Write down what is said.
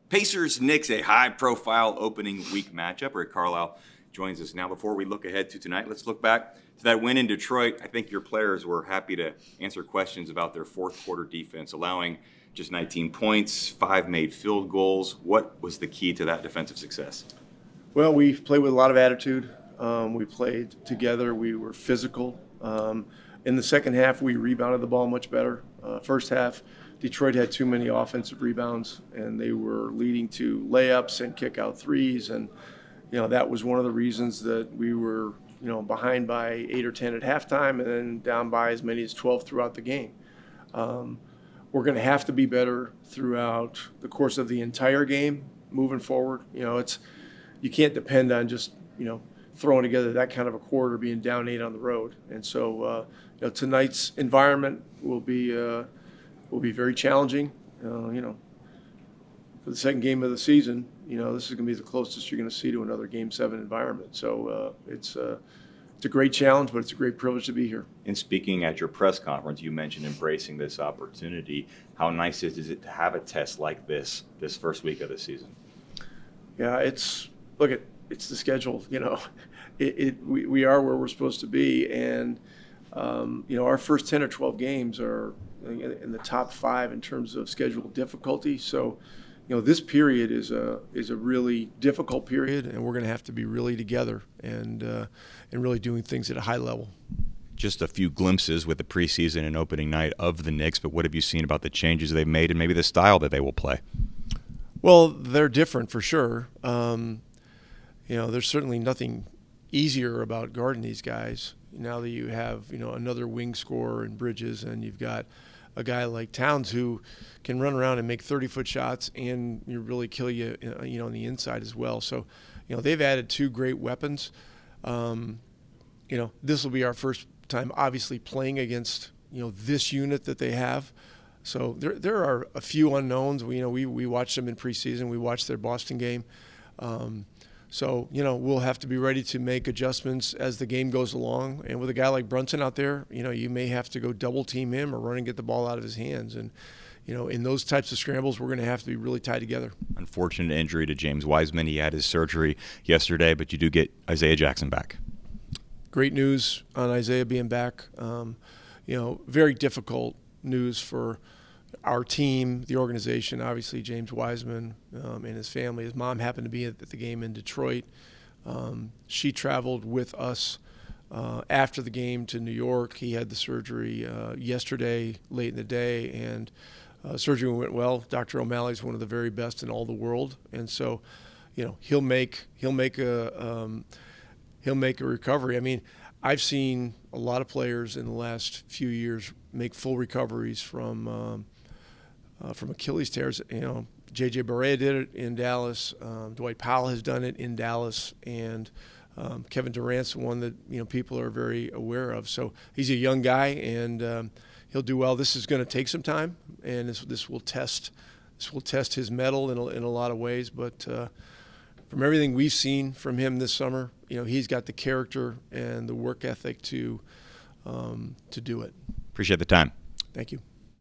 Pacers-Knicks, a high-profile opening week matchup. Rick Carlisle joins us now. Before we look ahead to tonight, let's look back to that win in Detroit. I think your players were happy to answer questions about their fourth quarter defense, allowing just 19 points, 5 made field goals. What was the key to that defensive success? Well, we played with a lot of attitude. We played together. We were physical. In the second half, we rebounded the ball much better. First half, Detroit had too many offensive rebounds, and they were leading to layups and kick-out threes. And, that was one of the reasons that we were, behind by 8 or 10 at halftime and then down by as many as 12 throughout the game. We're going to have to be better throughout the course of the entire game moving forward. You can't depend on just, throwing together that kind of a quarter, being down 8 on the road. And so, tonight's environment will be very challenging. For the second game of the season, this is going to be the closest you're going to see to another Game 7 environment. So it's a great challenge, but it's a great privilege to be here. And speaking at your press conference, you mentioned embracing this opportunity. How nice is it to have a test like this first week of the season? Yeah, it's the schedule. We are where we're supposed to be, and our first 10 or 12 games are in the top 5 in terms of schedule difficulty. So, this period is a really difficult period, and we're going to have to be really together and really doing things at a high level. Just a few glimpses with the preseason and opening night of the Knicks, but what have you seen about the changes they've made and maybe the style that they will play? Well, they're different for sure. There's certainly nothing easier about guarding these guys now that you have, another wing scorer in Bridges, and you've got a guy like Towns who can run around and make 30-foot shots and really kill you, on the inside as well. So, they've added 2 great weapons. This will be our first time obviously playing against, this unit that they have. So there are a few unknowns. We watched them in preseason. We watched their Boston game. So, we'll have to be ready to make adjustments as the game goes along. And with a guy like Brunson out there, you may have to go double team him or run and get the ball out of his hands. And, in those types of scrambles, we're going to have to be really tied together. Unfortunate injury to James Wiseman. He had his surgery yesterday, but you do get Isaiah Jackson back. Great news on Isaiah being back. Very difficult news for our team, the organization, obviously James Wiseman and his family. His mom happened to be at the game in Detroit. She traveled with us after the game to New York. He had the surgery yesterday, late in the day, and surgery went well. Dr. O'Malley's one of the very best in all the world, and so, he'll make a recovery. I mean, I've seen a lot of players in the last few years make full recoveries from Achilles tears. J.J. Barea did it in Dallas. Dwight Powell has done it in Dallas, and Kevin Durant's one that people are very aware of. So he's a young guy, and he'll do well. This is going to take some time, and this will test his mettle in a lot of ways. But from everything we've seen from him this summer, he's got the character and the work ethic to do it. Appreciate the time. Thank you.